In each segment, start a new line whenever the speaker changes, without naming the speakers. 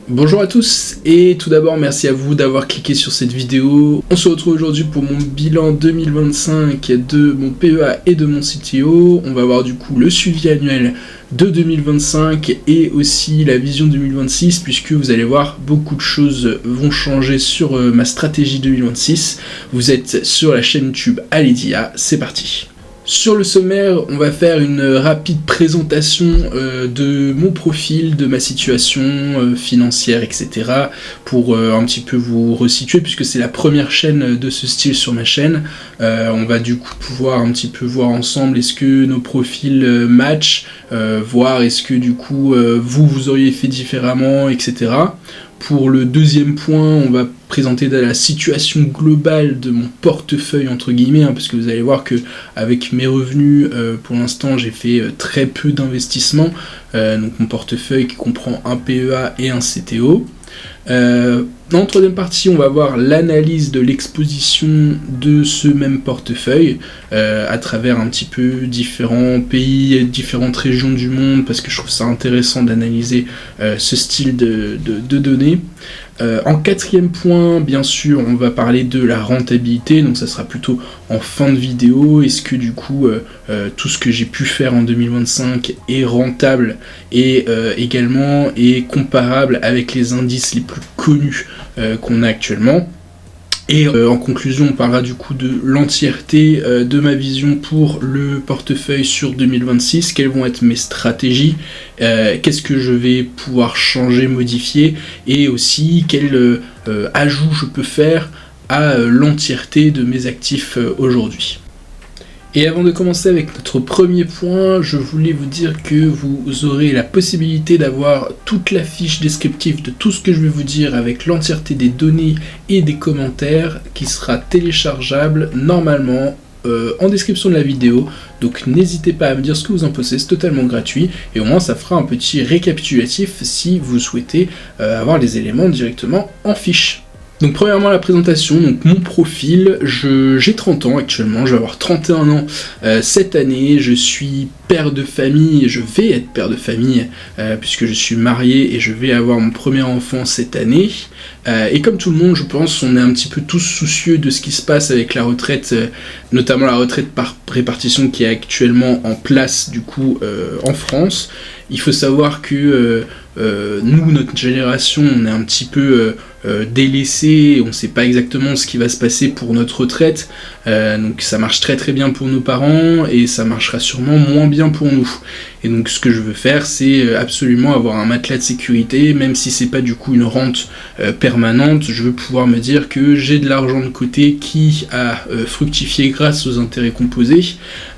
Bonjour à tous et tout d'abord merci à vous d'avoir cliqué sur cette vidéo. On se retrouve aujourd'hui pour mon bilan 2025 de mon PEA et de mon CTO. On va voir du coup le suivi annuel de 2025 et aussi la vision 2026 puisque vous allez voir beaucoup de choses vont changer sur ma stratégie 2026. Vous êtes sur la chaîne YouTube Aledia, c'est parti. Sur le sommaire, on va faire une rapide présentation de mon profil, de ma situation financière, etc. pour un petit peu vous resituer, puisque c'est la première chaîne de ce style sur ma chaîne. On va du coup pouvoir un petit peu voir ensemble est-ce que nos profils matchent, voir est-ce que du coup vous auriez fait différemment, etc. Pour le deuxième point, on va présenter la situation globale de mon portefeuille entre guillemets, parce que vous allez voir que avec mes revenus, pour l'instant j'ai fait très peu d'investissements, donc mon portefeuille qui comprend un PEA et un CTO. Dans la troisième partie, on va voir l'analyse de l'exposition de ce même portefeuille à travers un petit peu différents pays, différentes régions du monde, parce que je trouve ça intéressant d'analyser ce style de données. En quatrième point, bien sûr, on va parler de la rentabilité, donc ça sera plutôt en fin de vidéo. Est-ce que du coup, tout ce que j'ai pu faire en 2025 est rentable et également est comparable avec les indices les plus connus qu'on a actuellement. Et en conclusion, on parlera du coup de l'entièreté de ma vision pour le portefeuille sur 2026, quelles vont être mes stratégies, qu'est-ce que je vais pouvoir changer, modifier, et aussi quel ajout je peux faire à l'entièreté de mes actifs aujourd'hui. Et avant de commencer avec notre premier point, je voulais vous dire que vous aurez la possibilité d'avoir toute la fiche descriptive de tout ce que je vais vous dire avec l'entièreté des données et des commentaires qui sera téléchargeable normalement en description de la vidéo. Donc n'hésitez pas à me dire ce que vous en pensez, c'est totalement gratuit et au moins ça fera un petit récapitulatif si vous souhaitez avoir les éléments directement en fiche. Donc premièrement la présentation, donc mon profil, j'ai 30 ans actuellement, je vais avoir 31 ans cette année, je suis père de famille, je vais être père de famille puisque je suis marié et je vais avoir mon premier enfant cette année. Et comme tout le monde, je pense, on est un petit peu tous soucieux de ce qui se passe avec la retraite, notamment la retraite par répartition qui est actuellement en place du coup en France. Il faut savoir que nous, notre génération, on est un petit peu délaissé, on ne sait pas exactement ce qui va se passer pour notre retraite, donc ça marche très très bien pour nos parents et ça marchera sûrement moins bien pour nous. Et donc ce que je veux faire, c'est absolument avoir un matelas de sécurité, même si c'est pas du coup une rente permanente, je veux pouvoir me dire que j'ai de l'argent de côté qui a fructifié grâce aux intérêts composés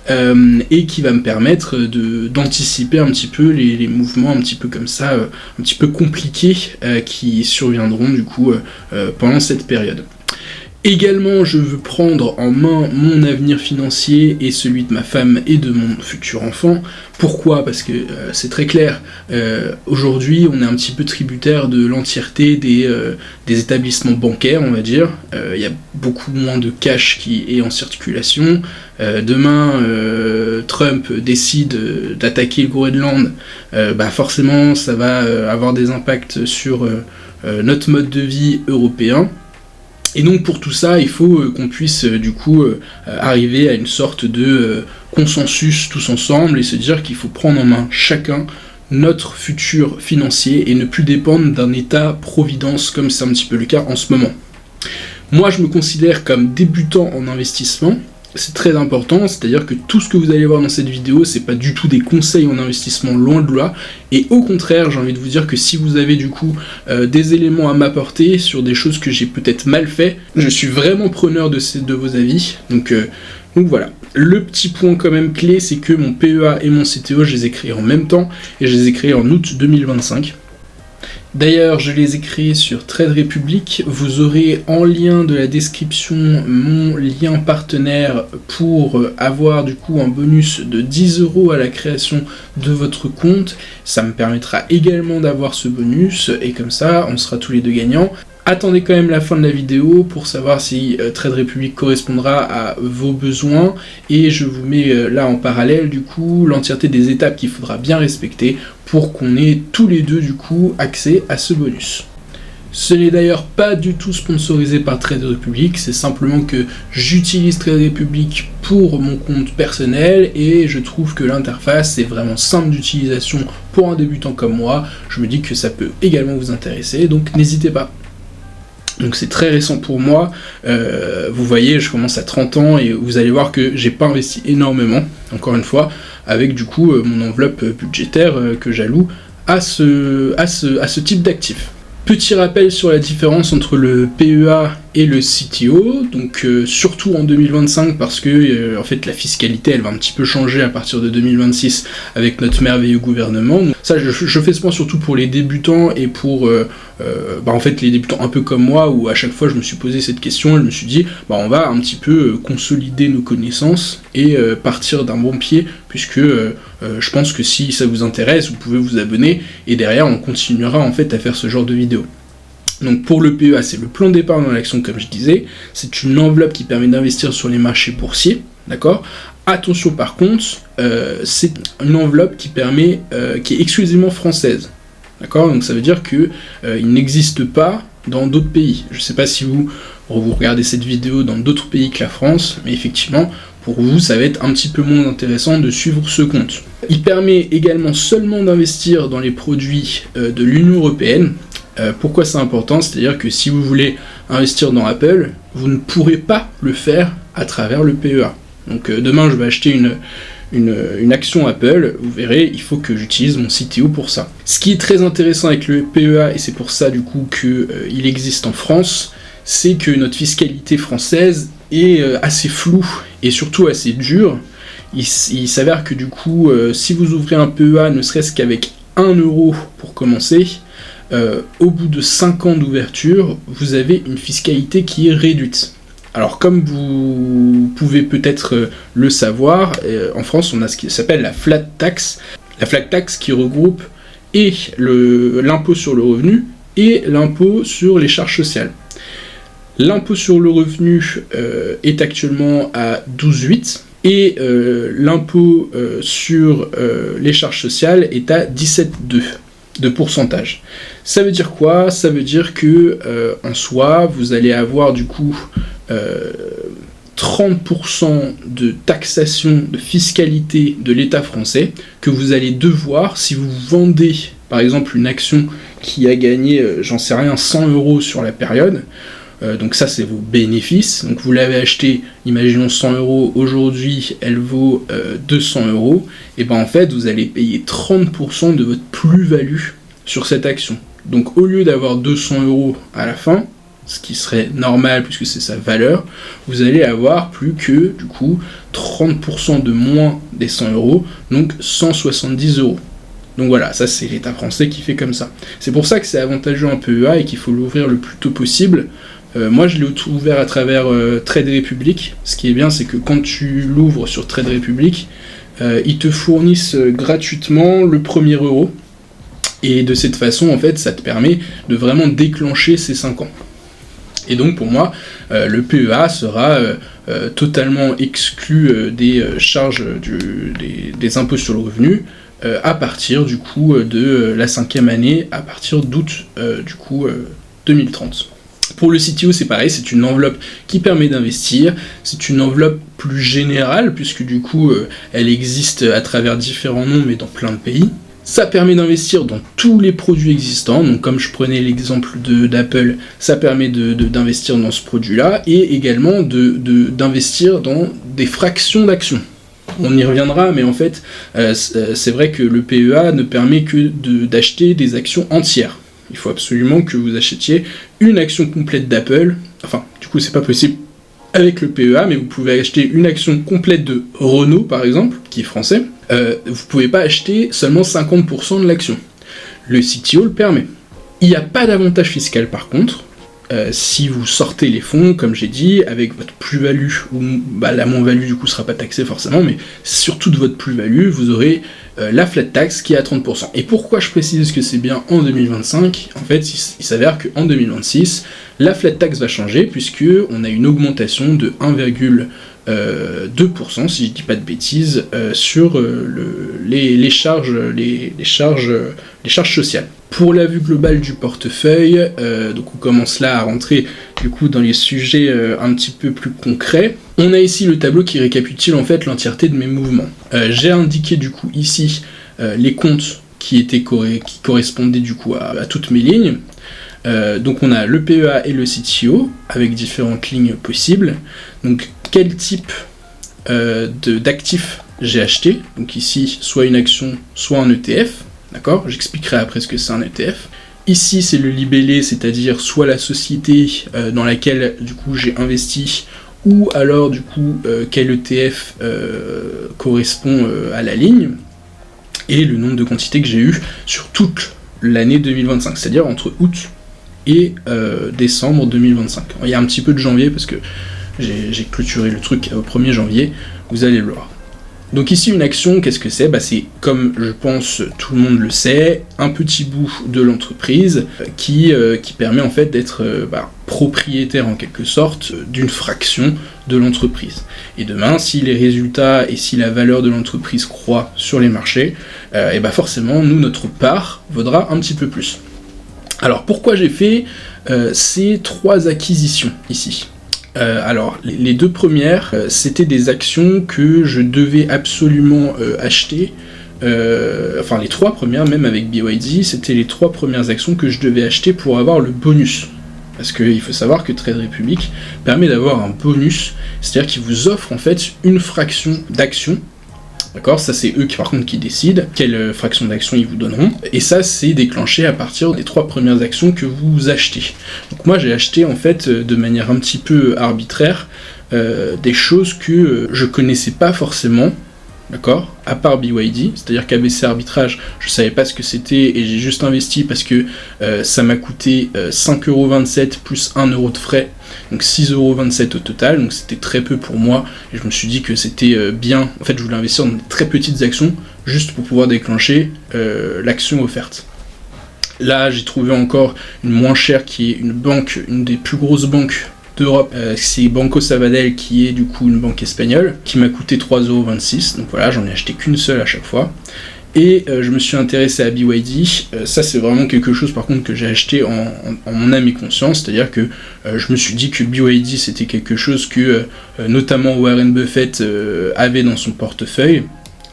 et qui va me permettre d'anticiper un petit peu les mouvements un petit peu comme ça, un petit peu compliqués qui surviendront du coup pendant cette période. Également, je veux prendre en main mon avenir financier et celui de ma femme et de mon futur enfant. Pourquoi ? Parce que c'est très clair, aujourd'hui on est un petit peu tributaire de l'entièreté des établissements bancaires, on va dire. Il y a beaucoup moins de cash qui est en circulation. Demain, Trump décide d'attaquer le Groenland, forcément ça va avoir des impacts sur notre mode de vie européen. Et donc pour tout ça, il faut qu'on puisse du coup arriver à une sorte de consensus tous ensemble et se dire qu'il faut prendre en main chacun notre futur financier et ne plus dépendre d'un état-providence comme c'est un petit peu le cas en ce moment. Moi je me considère comme débutant en investissement. C'est très important, c'est-à-dire que tout ce que vous allez voir dans cette vidéo, c'est pas du tout des conseils en investissement, loin de là, et au contraire, j'ai envie de vous dire que si vous avez du coup des éléments à m'apporter sur des choses que j'ai peut-être mal fait, je suis vraiment preneur de vos avis, donc voilà. Le petit point quand même clé, c'est que mon PEA et mon CTO, je les ai créés en même temps, et je les ai créés en août 2025. D'ailleurs, je les ai créés sur Trade Republic. Vous aurez en lien de la description mon lien partenaire pour avoir du coup un bonus de 10 € à la création de votre compte. Ça me permettra également d'avoir ce bonus et comme ça, on sera tous les deux gagnants. Attendez quand même la fin de la vidéo pour savoir si Trade Republic correspondra à vos besoins, et je vous mets là en parallèle du coup l'entièreté des étapes qu'il faudra bien respecter pour qu'on ait tous les deux du coup accès à ce bonus. Ce n'est d'ailleurs pas du tout sponsorisé par Trade Republic, c'est simplement que j'utilise Trade Republic pour mon compte personnel et je trouve que l'interface est vraiment simple d'utilisation pour un débutant comme moi. Je me dis que ça peut également vous intéresser, donc n'hésitez pas. Donc c'est très récent pour moi, vous voyez je commence à 30 ans et vous allez voir que j'ai pas investi énormément, encore une fois, avec du coup mon enveloppe budgétaire que j'alloue à ce type d'actif. Petit rappel sur la différence entre le PEA et le CTO, donc surtout en 2025 parce que en fait la fiscalité elle va un petit peu changer à partir de 2026 avec notre merveilleux gouvernement. Donc, ça je fais ce point surtout pour les débutants et pour en fait les débutants un peu comme moi où à chaque fois je me suis posé cette question et je me suis dit on va un petit peu consolider nos connaissances et partir d'un bon pied puisque je pense que si ça vous intéresse vous pouvez vous abonner et derrière on continuera en fait à faire ce genre de vidéos. Donc pour le PEA, c'est le plan d'épargne dans l'action comme je disais, c'est une enveloppe qui permet d'investir sur les marchés boursiers, d'accord ? Attention par contre, c'est une enveloppe qui est exclusivement française, d'accord ? Donc ça veut dire que il n'existe pas dans d'autres pays. Je ne sais pas si vous regardez cette vidéo dans d'autres pays que la France, mais effectivement, pour vous, ça va être un petit peu moins intéressant de suivre ce compte. Il permet également seulement d'investir dans les produits de l'Union européenne. Pourquoi c'est important ? C'est-à-dire que si vous voulez investir dans Apple, vous ne pourrez pas le faire à travers le PEA. Donc demain je vais acheter une action Apple, vous verrez, il faut que j'utilise mon CTO pour ça. Ce qui est très intéressant avec le PEA, et c'est pour ça du coup qu'il existe en France, c'est que notre fiscalité française est assez floue et surtout assez dure. Il s'avère que du coup, si vous ouvrez un PEA ne serait-ce qu'avec 1 euro pour commencer, au bout de 5 ans d'ouverture, vous avez une fiscalité qui est réduite. Alors comme vous pouvez peut-être le savoir, en France on a ce qui s'appelle la flat tax. La flat tax qui regroupe et l'impôt sur le revenu et l'impôt sur les charges sociales. L'impôt sur le revenu est actuellement à 12,8 et l'impôt sur les charges sociales est à 17,2 de pourcentage. Ça veut dire quoi ? Ça veut dire que en soi, vous allez avoir du coup 30% de taxation, de fiscalité de l'État français que vous allez devoir, si vous vendez par exemple une action qui a gagné, j'en sais rien, 100 euros sur la période, donc ça c'est vos bénéfices, donc vous l'avez acheté, imaginons 100 euros, aujourd'hui elle vaut 200 euros, et en fait vous allez payer 30% de votre plus-value sur cette action. Donc au lieu d'avoir 200 euros à la fin, ce qui serait normal puisque c'est sa valeur, vous allez avoir plus que du coup 30% de moins des 100 euros, donc 170 euros. Donc voilà, ça c'est l'État français qui fait comme ça. C'est pour ça que c'est avantageux un PEA et qu'il faut l'ouvrir le plus tôt possible. Moi je l'ai ouvert à travers Trade Republic. Ce qui est bien c'est que quand tu l'ouvres sur Trade Republic, ils te fournissent gratuitement le premier euro. Et de cette façon en fait ça te permet de vraiment déclencher ces 5 ans. Et donc pour moi, le PEA sera totalement exclu des charges des impôts sur le revenu à partir du coup de la 5e année, à partir d'août 2030. Pour le CTO c'est pareil, c'est une enveloppe qui permet d'investir, c'est une enveloppe plus générale puisque du coup elle existe à travers différents noms mais dans plein de pays. Ça permet d'investir dans tous les produits existants, donc comme je prenais l'exemple d'Apple, ça permet d'investir dans ce produit-là, et également d'investir dans des fractions d'actions. On y reviendra, mais en fait, c'est vrai que le PEA ne permet que d'acheter des actions entières. Il faut absolument que vous achetiez une action complète d'Apple, enfin, du coup c'est pas possible avec le PEA, mais vous pouvez acheter une action complète de Renault, par exemple, qui est français. Vous pouvez pas acheter seulement 50% de l'action. Le CTO le permet. Il n'y a pas d'avantage fiscal par contre, si vous sortez les fonds, comme j'ai dit, avec votre plus-value, ou la moins-value du coup sera pas taxée forcément, mais surtout de votre plus-value, vous aurez la flat tax qui est à 30%. Et pourquoi je précise que c'est bien en 2025 ? En fait, il s'avère qu'en 2026, la flat tax va changer puisque on a une augmentation de 1,2%, si je dis pas de bêtises, sur les charges sociales. Pour la vue globale du portefeuille, donc on commence là à rentrer du coup dans les sujets un petit peu plus concrets. On a ici le tableau qui récapitule en fait l'entièreté de mes mouvements. J'ai indiqué du coup ici les comptes qui correspondaient du coup à toutes mes lignes. Donc on a le PEA et le CTO avec différentes lignes possibles. Donc quel type d'actifs j'ai acheté, donc ici soit une action, soit un ETF, d'accord ? J'expliquerai après ce que c'est un ETF. Ici c'est le libellé, c'est-à-dire soit la société dans laquelle du coup j'ai investi, ou alors du coup quel ETF correspond à la ligne, et le nombre de quantités que j'ai eu sur toute l'année 2025, c'est-à-dire entre août et décembre 2025. Il y a un petit peu de janvier parce que j'ai clôturé le truc au 1er janvier, vous allez le voir. Donc ici une action, qu'est-ce que c'est ? C'est, comme je pense tout le monde le sait, un petit bout de l'entreprise qui permet en fait d'être propriétaire en quelque sorte d'une fraction de l'entreprise. Et demain, si les résultats et si la valeur de l'entreprise croît sur les marchés, forcément, nous, notre part vaudra un petit peu plus. Alors pourquoi j'ai fait ces 3 acquisitions ici ? Alors, les 2 premières, c'était des actions que je devais absolument acheter. Les 3 premières, même avec BYD, c'était les 3 premières actions que je devais acheter pour avoir le bonus. Parce qu'il faut savoir que Trade Republic permet d'avoir un bonus, c'est-à-dire qu'il vous offre en fait une fraction d'action. D'accord, ça c'est eux par contre qui décident quelle fraction d'action ils vous donneront, et ça c'est déclenché à partir des 3 premières actions que vous achetez. Donc moi j'ai acheté en fait de manière un petit peu arbitraire des choses que je connaissais pas forcément, d'accord, à part BYD, c'est-à-dire qu'ABC Arbitrage, je savais pas ce que c'était et j'ai juste investi parce que ça m'a coûté 5,27€ plus 1€ de frais, donc 6,27€ au total, donc c'était très peu pour moi, et je me suis dit que c'était bien. En fait je voulais investir dans des très petites actions, juste pour pouvoir déclencher l'action offerte. Là j'ai trouvé encore une moins chère qui est une banque, une des plus grosses banques d'Europe, c'est Banco Sabadell qui est du coup une banque espagnole, qui m'a coûté 3,26€, donc voilà, j'en ai acheté qu'une seule à chaque fois. Et je me suis intéressé à BYD, ça c'est vraiment quelque chose par contre que j'ai acheté en mon âme et conscience, c'est-à-dire que je me suis dit que BYD c'était quelque chose que notamment Warren Buffett avait dans son portefeuille.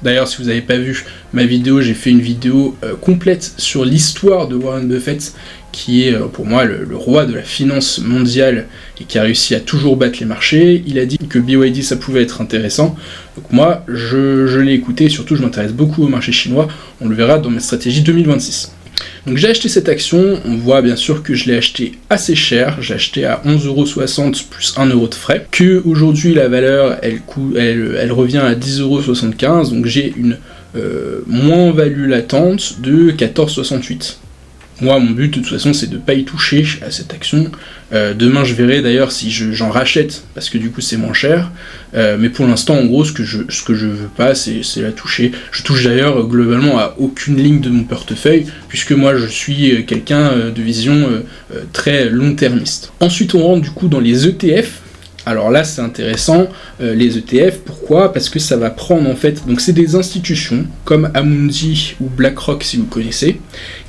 D'ailleurs, si vous n'avez pas vu ma vidéo, j'ai fait une vidéo complète sur l'histoire de Warren Buffett, qui est pour moi le roi de la finance mondiale et qui a réussi à toujours battre les marchés. Il a dit que BYD ça pouvait être intéressant, donc moi je l'ai écouté, et surtout je m'intéresse beaucoup au marché chinois, on le verra dans ma stratégie 2026. Donc j'ai acheté cette action, on voit bien sûr que je l'ai acheté assez cher, j'ai acheté à 11,60€ plus 1€ de frais, que aujourd'hui la valeur elle revient à 10,75€, donc j'ai une moins-value latente de 14,68€. Moi, mon but, de toute façon, c'est de ne pas y toucher à cette action. Demain, je verrai d'ailleurs si j'en rachète, parce que du coup, c'est moins cher. Mais pour l'instant, en gros, ce que je veux pas, c'est la toucher. Je touche d'ailleurs globalement à aucune ligne de mon portefeuille, puisque moi, je suis quelqu'un de vision très long-termiste. Ensuite, on rentre du coup dans les ETF. Alors là, c'est intéressant, les ETF, pourquoi ? Parce que ça va prendre en fait, donc c'est des institutions comme Amundi ou BlackRock si vous connaissez,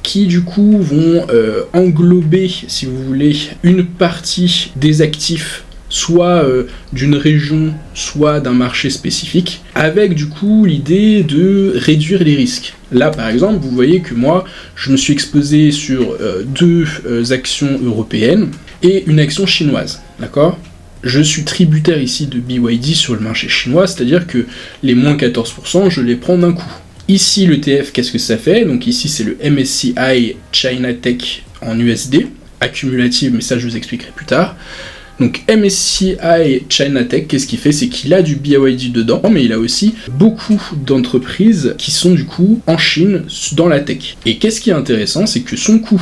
qui du coup vont englober, si vous voulez, une partie des actifs, soit d'une région, soit d'un marché spécifique, avec du coup l'idée de réduire les risques. Là par exemple, vous voyez que moi, je me suis exposé sur 2 actions européennes et une action chinoise, d'accord ? Je suis tributaire ici de BYD sur le marché chinois, c'est-à-dire que les moins 14%, je les prends d'un coup. Ici, l'ETF, qu'est-ce que ça fait ? Donc ici, c'est le MSCI China Tech en USD, accumulative, mais ça je vous expliquerai plus tard. Donc MSCI China Tech, qu'est-ce qu'il fait ? C'est qu'il a du BYD dedans, mais il a aussi beaucoup d'entreprises qui sont du coup en Chine dans la tech. Et qu'est-ce qui est intéressant ? C'est que son coût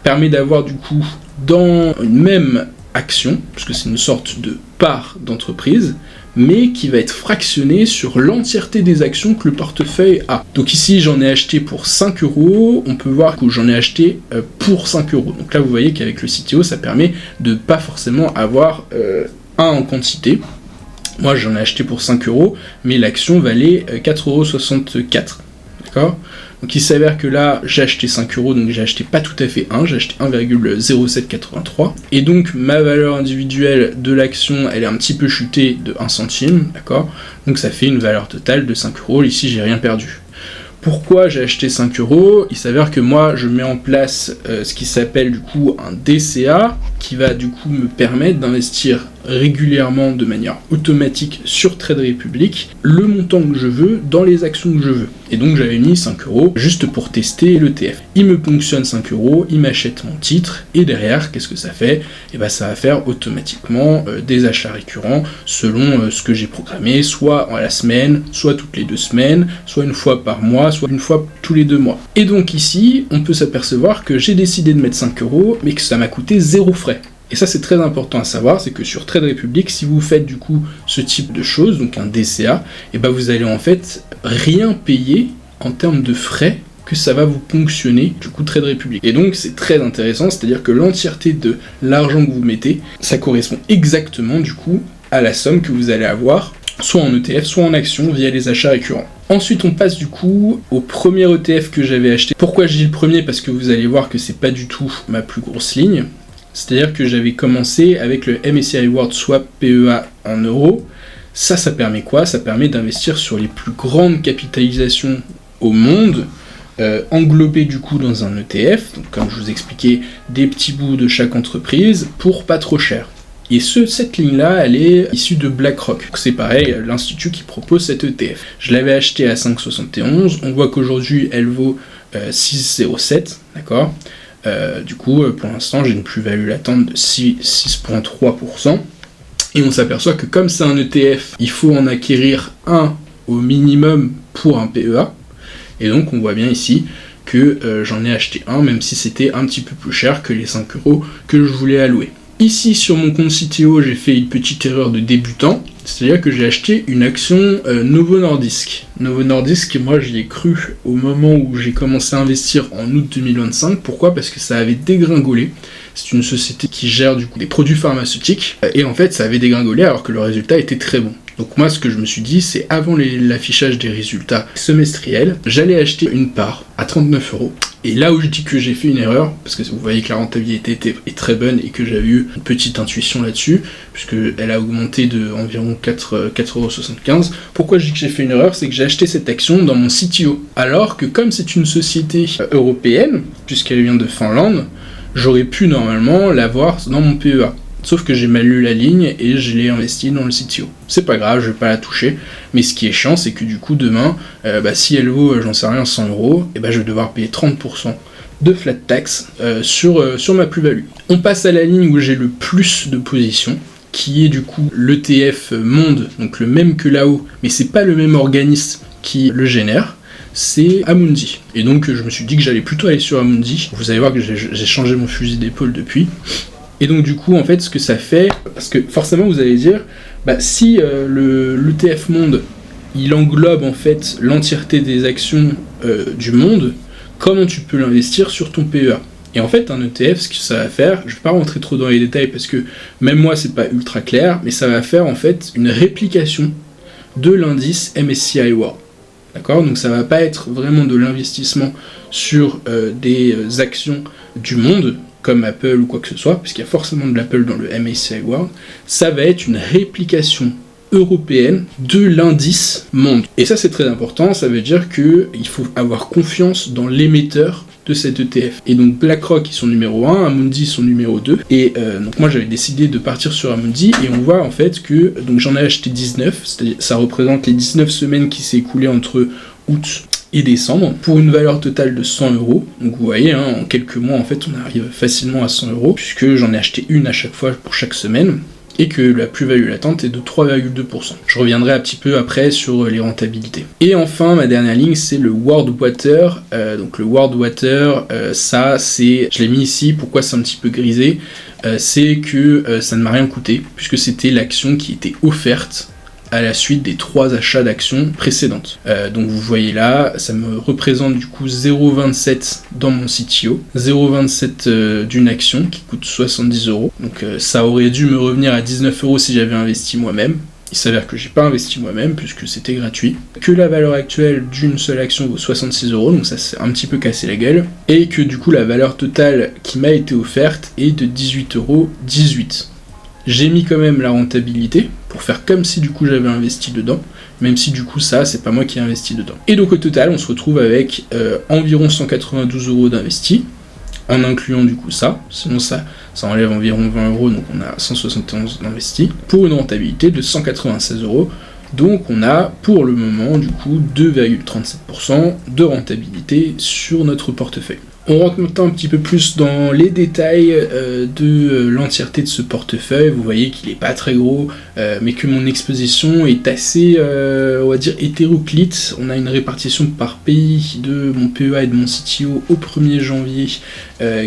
permet d'avoir du coup dans une même action, puisque c'est une sorte de part d'entreprise, mais qui va être fractionné sur l'entièreté des actions que le portefeuille a. Donc ici, j'en ai acheté pour 5 €, on peut voir que j'en ai acheté pour 5 €. Donc là, vous voyez qu'avec le CTO, ça permet de pas forcément avoir un en quantité. Moi, j'en ai acheté pour 5 €, mais l'action valait 4,64 €. D'accord ? Donc il s'avère que là, j'ai acheté 5 €, donc j'ai acheté pas tout à fait 1, j'ai acheté 1,0783. Et donc ma valeur individuelle de l'action, elle est un petit peu chutée de 1 centime, d'accord ? Donc ça fait une valeur totale de 5 €, ici j'ai rien perdu. Pourquoi j'ai acheté 5 €? Il s'avère que moi, je mets en place ce qui s'appelle du coup un DCA, qui va du coup me permettre d'investir régulièrement de manière automatique sur Trade Republic le montant que je veux dans les actions que je veux. Et donc j'avais mis 5 € juste pour tester l'ETF. Il me ponctionne 5 €, il m'achète mon titre, et derrière, qu'est-ce que ça fait? Et ben ça va faire automatiquement des achats récurrents selon ce que j'ai programmé, soit à la semaine, soit toutes les 2 semaines, soit une fois par mois, soit une fois tous les 2 mois. Et donc ici, on peut s'apercevoir que j'ai décidé de mettre 5 €, mais que ça m'a coûté 0 frais. Et ça c'est très important à savoir, c'est que sur Trade Republic, si vous faites du coup ce type de choses, donc un DCA, et ben vous allez en fait rien payer en termes de frais que ça va vous ponctionner du coup Trade Republic. Et donc c'est très intéressant, c'est-à-dire que l'entièreté de l'argent que vous mettez, ça correspond exactement du coup à la somme que vous allez avoir, soit en ETF, soit en action via les achats récurrents. Ensuite on passe du coup au premier ETF que j'avais acheté. Pourquoi je dis le premier? Parce que vous allez voir que c'est pas du tout ma plus grosse ligne. C'est-à-dire que j'avais commencé avec le MSCI World Swap PEA en euros. Ça permet quoi? Ça permet d'investir sur les plus grandes capitalisations au monde, englobées du coup dans un ETF, donc comme je vous expliquais, des petits bouts de chaque entreprise pour pas trop cher. Et cette ligne-là, elle est issue de BlackRock. C'est pareil, l'institut qui propose cet ETF. Je l'avais acheté à 5,71, on voit qu'aujourd'hui elle vaut 6,07, d'accord? Du coup, pour l'instant, j'ai une plus-value latente de 6,3%. Et on s'aperçoit que comme c'est un ETF, il faut en acquérir un au minimum pour un PEA. Et donc, on voit bien ici que j'en ai acheté un, même si c'était un petit peu plus cher que les 5 € que je voulais allouer. Ici, sur mon compte CTO, j'ai fait une petite erreur de débutant, c'est-à-dire que j'ai acheté une action Novo Nordisk. Novo Nordisk, moi j'y ai cru au moment où j'ai commencé à investir en août 2025. Pourquoi? Parce que ça avait dégringolé. C'est une société qui gère du coup des produits pharmaceutiques, et en fait ça avait dégringolé alors que le résultat était très bon. Donc moi ce que je me suis dit, c'est avant l'affichage des résultats semestriels, j'allais acheter une part à 39 €. Et là où je dis que j'ai fait une erreur, parce que vous voyez que la rentabilité est très bonne et que j'avais eu une petite intuition là-dessus, puisqu'elle a augmenté de environ 4,75 €. Pourquoi je dis que j'ai fait une erreur? C'est que j'ai acheté cette action dans mon CTO. Alors que comme c'est une société européenne, puisqu'elle vient de Finlande, j'aurais pu normalement l'avoir dans mon PEA. Sauf que j'ai mal lu la ligne et je l'ai investi dans le CTO. C'est pas grave, je vais pas la toucher, mais ce qui est chiant, c'est que du coup, demain, si elle vaut, j'en sais rien, 100 €, et je vais devoir payer 30% de flat tax sur ma plus-value. On passe à la ligne où j'ai le plus de positions, qui est du coup l'ETF Monde, donc le même que là-haut, mais c'est pas le même organisme qui le génère. C'est Amundi. Et donc je me suis dit que j'allais plutôt aller sur Amundi. Vous allez voir que j'ai changé mon fusil d'épaule depuis. Et donc du coup en fait ce que ça fait, parce que forcément vous allez dire, si l'ETF Monde il englobe en fait l'entièreté des actions du monde, comment tu peux l'investir sur ton PEA? Et en fait un ETF, ce que ça va faire, je vais pas rentrer trop dans les détails parce que même moi c'est pas ultra clair, mais ça va faire en fait une réplication de l'indice MSCI World. D'accord? Donc ça va pas être vraiment de l'investissement sur des actions du monde, comme Apple ou quoi que ce soit, puisqu'il y a forcément de l'Apple dans le MSCI World, ça va être une réplication européenne de l'indice monde. Et ça c'est très important, ça veut dire qu'il faut avoir confiance dans l'émetteur de cet ETF. Et donc BlackRock ils sont numéro 1, Amundi sont numéro 2, et donc moi j'avais décidé de partir sur Amundi, et on voit en fait que donc j'en ai acheté 19, c'est-à-dire ça représente les 19 semaines qui s'est écoulées entre août et décembre, pour une valeur totale de 100 €. Donc vous voyez, en quelques mois en fait on arrive facilement à 100 €, puisque j'en ai acheté une à chaque fois pour chaque semaine, et que la plus-value latente est de 3,2%. Je reviendrai un petit peu après sur les rentabilités. Et enfin, ma dernière ligne, c'est le World Water. Donc le World Water, ça c'est... Je l'ai mis ici, pourquoi c'est un petit peu grisé? C'est que ça ne m'a rien coûté, puisque c'était l'action qui était offerte à la suite des 3 achats d'actions précédentes. Donc vous voyez là, ça me représente du coup 0,27 dans mon CTO, 0,27 d'une action qui coûte 70 €. Donc ça aurait dû me revenir à 19 € si j'avais investi moi-même. Il s'avère que j'ai pas investi moi-même puisque c'était gratuit, que la valeur actuelle d'une seule action vaut 66 €, donc ça s'est un petit peu cassé la gueule, et que du coup la valeur totale qui m'a été offerte est de 18,18 €. J'ai mis quand même la rentabilité pour faire comme si du coup j'avais investi dedans, même si du coup ça c'est pas moi qui ai investi dedans. Et donc au total on se retrouve avec environ 192 € d'investis, en incluant du coup ça, sinon ça enlève environ 20 €, donc on a 171 d'investis, pour une rentabilité de 196 €, donc on a pour le moment du coup 2,37% de rentabilité sur notre portefeuille. On rentre maintenant un petit peu plus dans les détails de l'entièreté de ce portefeuille. Vous voyez qu'il n'est pas très gros, mais que mon exposition est assez, on va dire, hétéroclite. On a une répartition par pays de mon PEA et de mon CTO au 1er janvier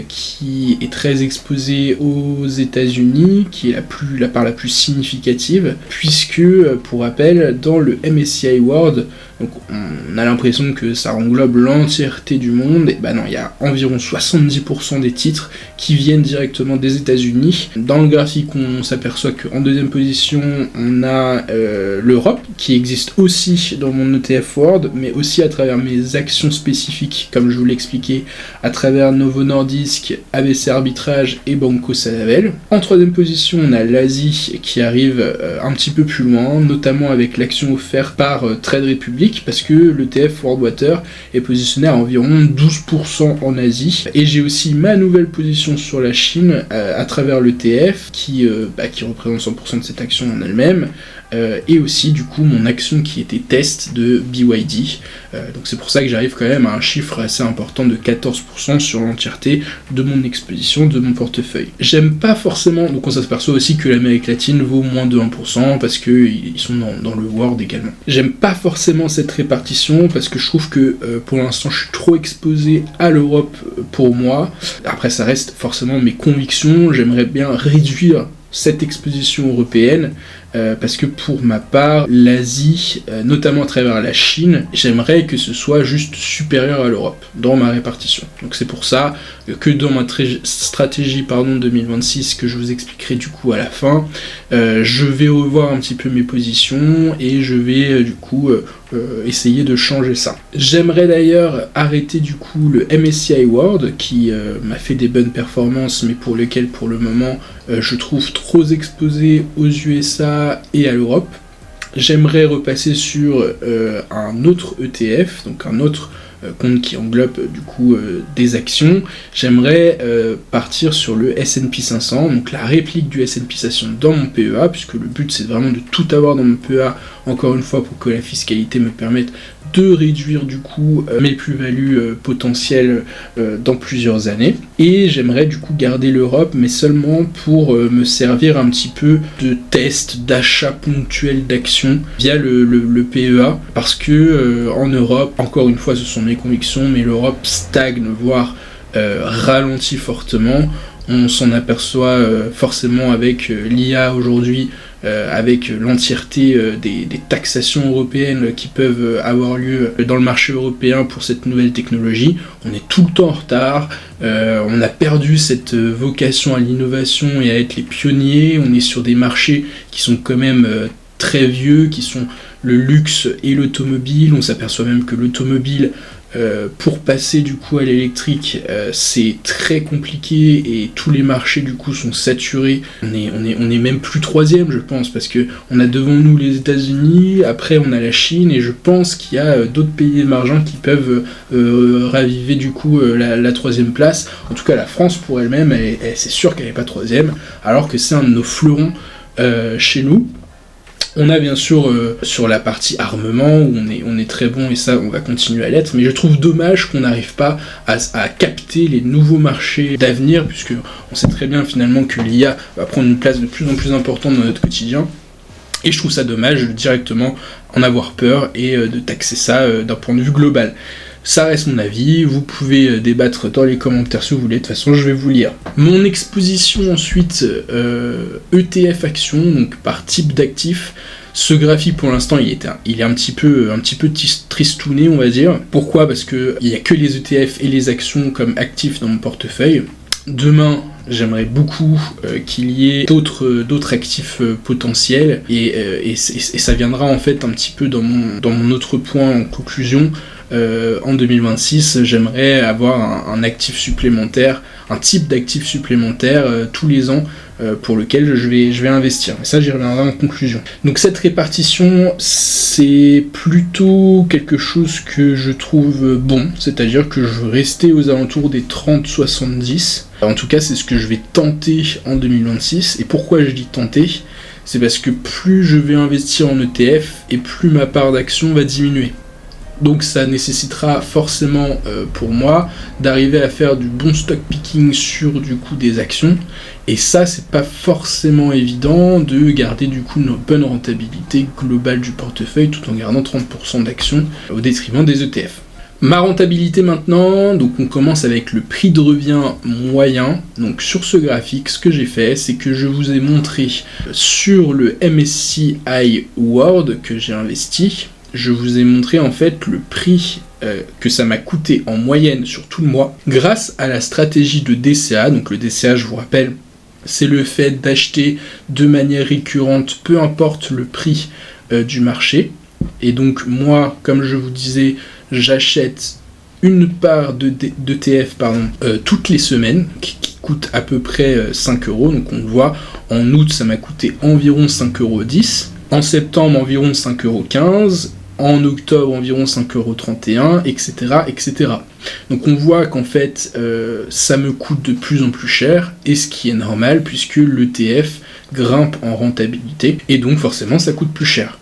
qui est très exposée aux États-Unis, qui est la part la plus significative, puisque, pour rappel, dans le MSCI World, donc on a l'impression que ça englobe l'entièreté du monde, et bah non, il y a environ 70% des titres qui viennent directement des États-Unis. Dans le graphique, on s'aperçoit qu'en deuxième position, on a l'Europe, qui existe aussi dans mon ETF World, mais aussi à travers mes actions spécifiques, comme je vous l'expliquais, à travers Novo Nordisk, ABC Arbitrage et Banco Sabadell. En troisième position, on a l'Asie qui arrive un petit peu plus loin, notamment avec l'action offerte par Trade Republic, parce que l'ETF World Water est positionné à environ 12% en Asie. Et j'ai aussi ma nouvelle position sur la Chine à travers l'ETF qui représente 100% de cette action en elle-même. Et aussi du coup mon action qui était test de BYD, donc c'est pour ça que j'arrive quand même à un chiffre assez important de 14% sur l'entièreté de mon exposition, de mon portefeuille. J'aime pas forcément, donc on s'aperçoit aussi que l'Amérique latine vaut moins de 1% parce qu'ils sont dans le World également. J'aime pas forcément cette répartition parce que je trouve que pour l'instant je suis trop exposé à l'Europe pour moi. Après ça reste forcément mes convictions, j'aimerais bien réduire cette exposition européenne, parce que pour ma part, l'Asie, notamment à travers la Chine, j'aimerais que ce soit juste supérieur à l'Europe, dans ma répartition. Donc c'est pour ça que dans ma stratégie 2026, que je vous expliquerai du coup à la fin, je vais revoir un petit peu mes positions, et je vais du coup essayer de changer ça. J'aimerais d'ailleurs arrêter du coup le MSCI World, qui m'a fait des bonnes performances, mais pour lequel pour le moment je trouve trop exposé aux USA et à l'Europe. J'aimerais repasser sur un autre ETF, donc un autre compte qui englobe du coup des actions. J'aimerais partir sur le S&P 500, donc la réplique du S&P 500 dans mon PEA, puisque le but c'est vraiment de tout avoir dans mon PEA, encore une fois pour que la fiscalité me permette de réduire du coup mes plus-values potentielles dans plusieurs années. Et j'aimerais du coup garder l'Europe, mais seulement pour me servir un petit peu de test, d'achat ponctuel d'actions via le PEA, parce que en Europe, encore une fois ce sont mes convictions, mais l'Europe stagne, voire ralentit fortement. On s'en aperçoit forcément avec l'IA aujourd'hui, avec l'entièreté des taxations européennes qui peuvent avoir lieu dans le marché européen pour cette nouvelle technologie. On est tout le temps en retard, on a perdu cette vocation à l'innovation et à être les pionniers. On est sur des marchés qui sont quand même très vieux, qui sont le luxe et l'automobile. On s'aperçoit même que l'automobile, pour passer du coup à l'électrique, c'est très compliqué et tous les marchés du coup sont saturés. On est même plus troisième, je pense, parce que on a devant nous les États-Unis, après on a la Chine, et je pense qu'il y a d'autres pays émergents qui peuvent raviver du coup la troisième place. En tout cas la France pour elle-même, c'est sûr qu'elle n'est pas troisième, alors que c'est un de nos fleurons chez nous. On a bien sûr sur la partie armement où on est très bon, et ça on va continuer à l'être, mais je trouve dommage qu'on n'arrive pas à capter les nouveaux marchés d'avenir, puisque on sait très bien finalement que l'IA va prendre une place de plus en plus importante dans notre quotidien, et je trouve ça dommage de directement en avoir peur et de taxer ça d'un point de vue global. Ça reste mon avis, vous pouvez débattre dans les commentaires si vous voulez, de toute façon je vais vous lire. Mon exposition ensuite ETF action, donc par type d'actif, Ce graphique pour l'instant il est un petit peu tristouné, on va dire. Pourquoi? Parce que il n'y a que les ETF et les actions comme actifs dans mon portefeuille. Demain, j'aimerais beaucoup qu'il y ait d'autres actifs potentiels et ça viendra en fait un petit peu dans mon autre point en conclusion. En 2026, j'aimerais avoir un actif supplémentaire, un type d'actif supplémentaire tous les ans pour lequel je vais investir. Et ça, j'y reviendrai en conclusion. Donc cette répartition, c'est plutôt quelque chose que je trouve bon, c'est-à-dire que je veux rester aux alentours des 30-70. En tout cas, c'est ce que je vais tenter en 2026. Et pourquoi je dis tenter ? C'est parce que plus je vais investir en ETF et plus ma part d'action va diminuer. Donc ça nécessitera forcément pour moi d'arriver à faire du bon stock picking sur du coup des actions. Et ça, c'est pas forcément évident de garder du coup une bonne rentabilité globale du portefeuille tout en gardant 30% d'actions au détriment des ETF. Ma rentabilité maintenant, donc on commence avec le prix de revient moyen. Donc sur ce graphique, ce que j'ai fait, c'est que je vous ai montré sur le MSCI World que j'ai investi, je vous ai montré en fait le prix que ça m'a coûté en moyenne sur tout le mois grâce à la stratégie de DCA. Donc le DCA, je vous rappelle, c'est le fait d'acheter de manière récurrente, peu importe le prix du marché. Et donc moi, comme je vous disais, j'achète une part d'ETF toutes les semaines, qui coûte à peu près 5 €. Donc on le voit, en août, ça m'a coûté environ 5,10 €. En septembre, environ 5,15 €. En octobre, environ 5,31 €, etc., etc. Donc on voit qu'en fait, ça me coûte de plus en plus cher, et ce qui est normal, puisque l'ETF grimpe en rentabilité, et donc forcément, ça coûte plus cher.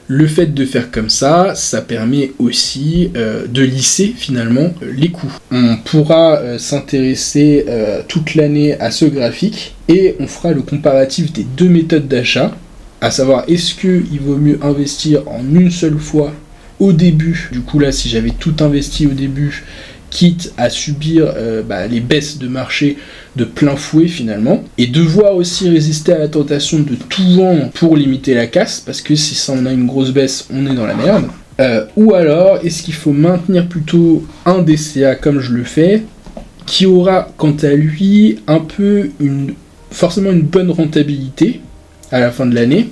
Le fait de faire comme ça, ça permet aussi de lisser finalement les coûts. On pourra s'intéresser toute l'année à ce graphique, et on fera le comparatif des deux méthodes d'achat, à savoir est-ce qu'il vaut mieux investir en une seule fois au début, du coup là si j'avais tout investi au début, quitte à subir les baisses de marché de plein fouet finalement, et devoir aussi résister à la tentation de tout vendre pour limiter la casse, parce que si ça on a une grosse baisse, on est dans la merde, ou alors est-ce qu'il faut maintenir plutôt un DCA comme je le fais, qui aura quant à lui un peu forcément une bonne rentabilité à la fin de l'année,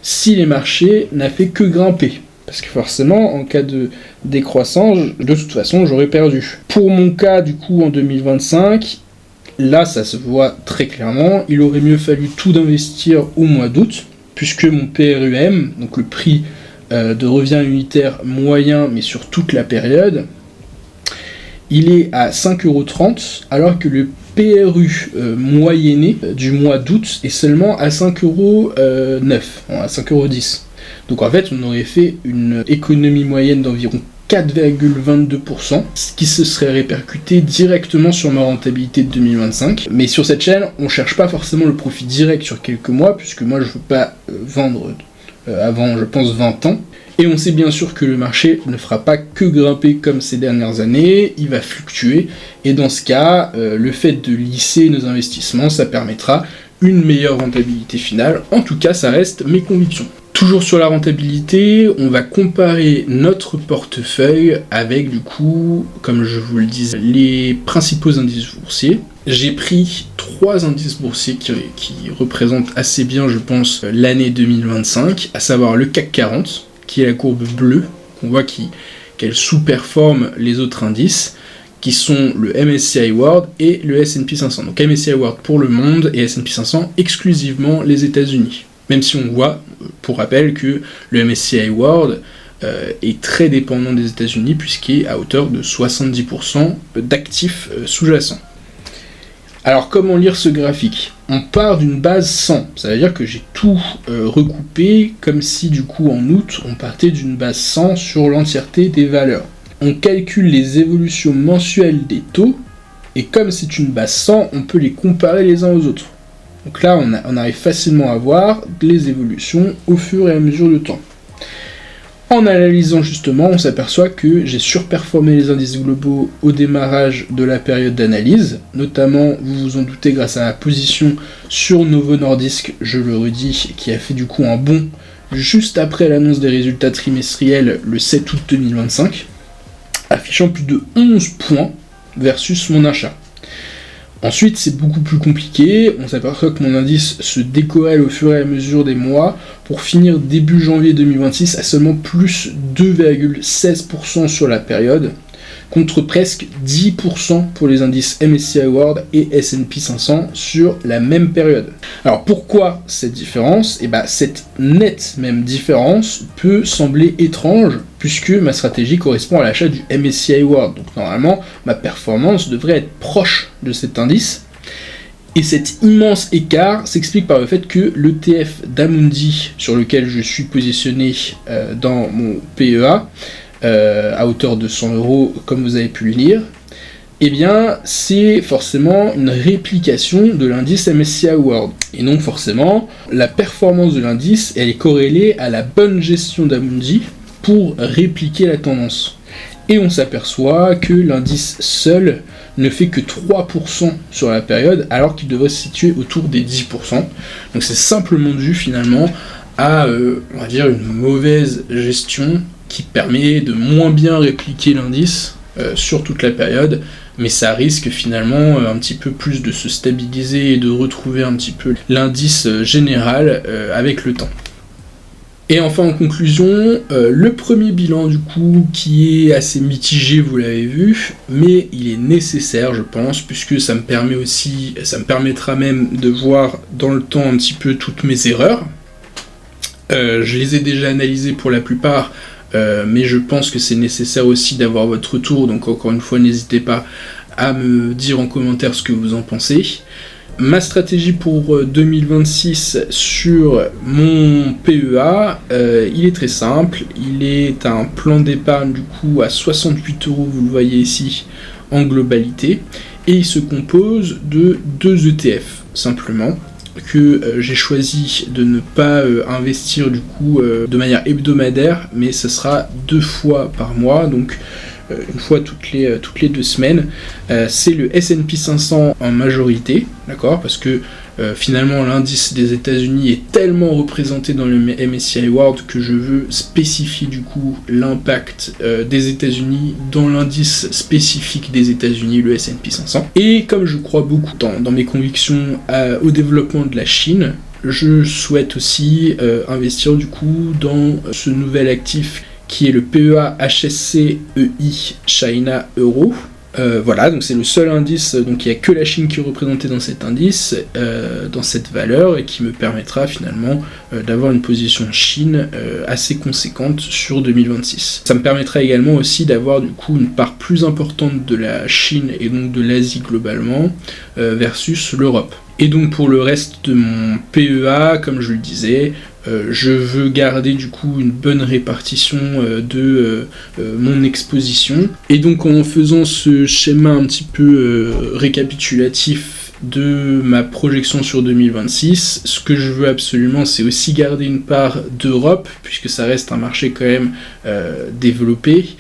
si les marchés n'a fait que grimper. Parce que forcément, en cas de décroissance, de toute façon, j'aurais perdu. Pour mon cas, du coup, en 2025, là, ça se voit très clairement, il aurait mieux fallu tout d'investir au mois d'août, puisque mon PRUM, donc le prix de revient unitaire moyen, mais sur toute la période, il est à 5,30 €, alors que le PRU moyenné du mois d'août est seulement à 5,9 €, à 5,10 €. Donc en fait, on aurait fait une économie moyenne d'environ 4,22%, ce qui se serait répercuté directement sur ma rentabilité de 2025. Mais sur cette chaîne, on cherche pas forcément le profit direct sur quelques mois, puisque moi je veux pas vendre avant, je pense, 20 ans. Et on sait bien sûr que le marché ne fera pas que grimper comme ces dernières années, il va fluctuer, et dans ce cas, le fait de lisser nos investissements, ça permettra une meilleure rentabilité finale. En tout cas, ça reste mes convictions. Toujours sur la rentabilité, on va comparer notre portefeuille avec, du coup, comme je vous le disais, les principaux indices boursiers. J'ai pris 3 indices boursiers qui représentent assez bien, je pense, l'année 2025, à savoir le CAC 40, qui est la courbe bleue, qu'on voit qu'elle sous-performe les autres indices, qui sont le MSCI World et le S&P 500. Donc MSCI World pour le monde et S&P 500 exclusivement les États-Unis. Même si on voit, pour rappel, que le MSCI World est très dépendant des États-Unis, puisqu'il est à hauteur de 70% d'actifs sous-jacents. Alors comment lire ce graphique ? On part d'une base 100, ça veut dire que j'ai tout recoupé, comme si du coup en août on partait d'une base 100 sur l'entièreté des valeurs. On calcule les évolutions mensuelles des taux, et comme c'est une base 100, on peut les comparer les uns aux autres. Donc là, on arrive facilement à voir les évolutions au fur et à mesure du temps. En analysant justement, on s'aperçoit que j'ai surperformé les indices globaux au démarrage de la période d'analyse, notamment, vous vous en doutez, grâce à ma position sur Novo Nordisk, je le redis, qui a fait du coup un bond juste après l'annonce des résultats trimestriels le 7 août 2025, affichant plus de 11 points versus mon achat. Ensuite, c'est beaucoup plus compliqué, on s'aperçoit que mon indice se décorrèle au fur et à mesure des mois, pour finir début janvier 2026 à seulement plus 2,16% sur la période, contre presque 10% pour les indices MSCI World et S&P 500 sur la même période. Alors pourquoi cette différence ? Cette nette même différence peut sembler étrange, puisque ma stratégie correspond à l'achat du MSCI World. Donc normalement, ma performance devrait être proche de cet indice. Et cet immense écart s'explique par le fait que l'ETF d'Amundi, sur lequel je suis positionné dans mon PEA, à hauteur de 100 €, comme vous avez pu le lire, c'est forcément une réplication de l'indice MSCI World. Et donc forcément, la performance de l'indice, elle est corrélée à la bonne gestion d'Amundi pour répliquer la tendance. Et on s'aperçoit que l'indice seul ne fait que 3% sur la période, alors qu'il devrait se situer autour des 10%. Donc c'est simplement dû finalement à, on va dire, une mauvaise gestion qui permet de moins bien répliquer l'indice sur toute la période, mais ça risque finalement un petit peu plus de se stabiliser et de retrouver un petit peu l'indice général avec le temps. Et enfin en conclusion, le premier bilan du coup qui est assez mitigé, vous l'avez vu, mais il est nécessaire je pense, puisque ça me permettra même de voir dans le temps un petit peu toutes mes erreurs. Je les ai déjà analysées pour la plupart, mais je pense que c'est nécessaire aussi d'avoir votre retour, donc encore une fois n'hésitez pas à me dire en commentaire ce que vous en pensez. Ma stratégie pour 2026 sur mon PEA, il est très simple, il est un plan d'épargne du coup à 68 €, vous le voyez ici, en globalité, et il se compose de 2 ETF, simplement, que j'ai choisi de ne pas investir du coup de manière hebdomadaire, mais ce sera 2 fois par mois, donc une fois toutes les 2 semaines. C'est le S&P 500 en majorité, d'accord, parce que finalement l'indice des États-Unis est tellement représenté dans le MSCI World que je veux spécifier du coup l'impact des États-Unis dans l'indice spécifique des États-Unis, le S&P 500. Et comme je crois beaucoup dans mes convictions au développement de la Chine, je souhaite aussi investir du coup dans ce nouvel actif qui est le PEA HSC EI China Euro. Voilà, donc c'est le seul indice, donc il n'y a que la Chine qui est représentée dans cet indice, dans cette valeur, et qui me permettra finalement d'avoir une position Chine assez conséquente sur 2026. Ça me permettra également aussi d'avoir du coup une part plus importante de la Chine et donc de l'Asie globalement versus l'Europe. Et donc pour le reste de mon PEA, comme je le disais, je veux garder du coup une bonne répartition de mon exposition. Et donc en faisant ce schéma un petit peu récapitulatif de ma projection sur 2026, ce que je veux absolument c'est aussi garder une part d'Europe, puisque ça reste un marché quand même développé,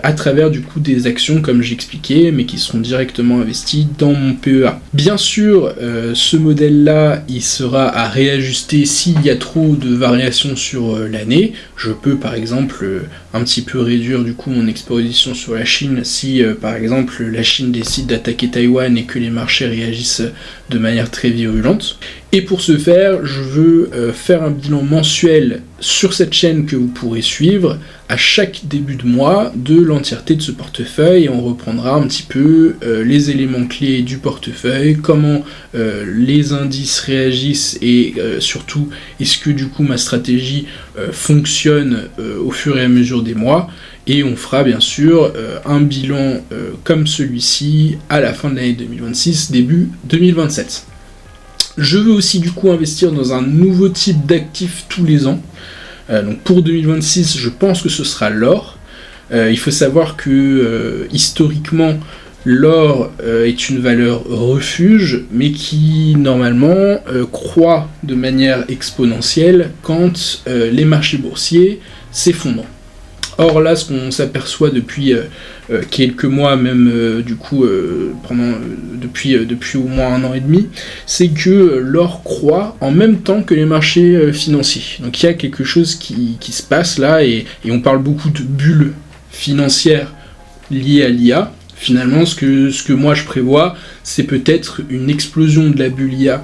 à travers du coup des actions comme j'expliquais, mais qui seront directement investies dans mon PEA. Bien sûr, ce modèle-là, il sera à réajuster s'il y a trop de variations sur l'année. Je peux par exemple un petit peu réduire du coup mon exposition sur la Chine si par exemple la Chine décide d'attaquer Taïwan et que les marchés réagissent de manière très virulente. Et pour ce faire, je veux faire un bilan mensuel sur cette chaîne que vous pourrez suivre à chaque début de mois de l'entièreté de ce portefeuille, et on reprendra un petit peu les éléments clés du portefeuille, comment les indices réagissent et surtout est-ce que du coup ma stratégie fonctionne au fur et à mesure des mois, et on fera bien sûr un bilan comme celui-ci à la fin de l'année 2026, début 2027. Je veux aussi du coup investir dans un nouveau type d'actif tous les ans. Donc pour 2026, je pense que ce sera l'or. Il faut savoir que historiquement, l'or est une valeur refuge, mais qui normalement croît de manière exponentielle quand les marchés boursiers s'effondrent. Or là, ce qu'on s'aperçoit depuis quelques mois, même depuis au moins 1 an et demi, c'est que l'or croît en même temps que les marchés financiers. Donc il y a quelque chose qui se passe là, et on parle beaucoup de bulles financières liées à l'IA. Finalement, ce que moi je prévois, c'est peut-être une explosion de la bulle IA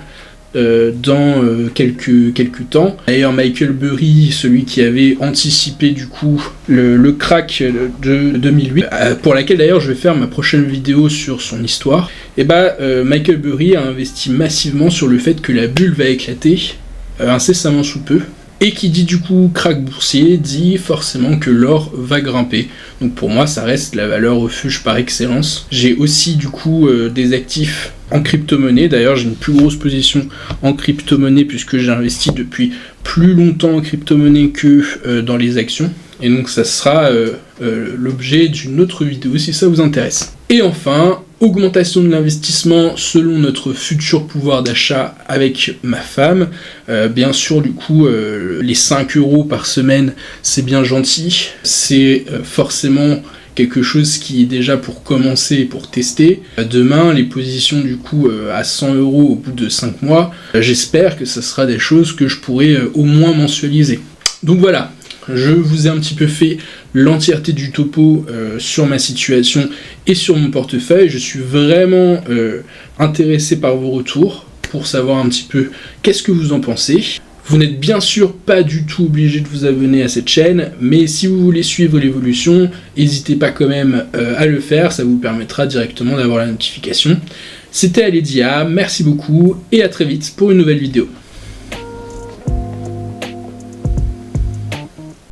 dans quelques temps. D'ailleurs, Michael Burry, celui qui avait anticipé du coup le crack de 2008, pour laquelle d'ailleurs je vais faire ma prochaine vidéo sur son histoire, et Michael Burry a investi massivement sur le fait que la bulle va éclater incessamment sous peu. Et qui dit du coup crack boursier, dit forcément que l'or va grimper. Donc pour moi, ça reste la valeur refuge par excellence. J'ai aussi du coup des actifs en crypto-monnaie. D'ailleurs, j'ai une plus grosse position en crypto-monnaie puisque j'ai investi depuis plus longtemps en crypto-monnaie que dans les actions. Et donc ça sera l'objet d'une autre vidéo si ça vous intéresse. Et enfin, augmentation de l'investissement selon notre futur pouvoir d'achat avec ma femme. Bien sûr, du coup, les 5 € par semaine, c'est bien gentil. C'est forcément quelque chose qui est déjà pour commencer, pour tester. Demain, les positions du coup à 100 € au bout de 5 mois, j'espère que ça sera des choses que je pourrai au moins mensualiser. Donc voilà. Je vous ai un petit peu fait l'entièreté du topo sur ma situation et sur mon portefeuille. Je suis vraiment intéressé par vos retours pour savoir un petit peu qu'est-ce que vous en pensez. Vous n'êtes bien sûr pas du tout obligé de vous abonner à cette chaîne, mais si vous voulez suivre l'évolution, n'hésitez pas quand même à le faire, ça vous permettra directement d'avoir la notification. C'était Aledia, merci beaucoup et à très vite pour une nouvelle vidéo.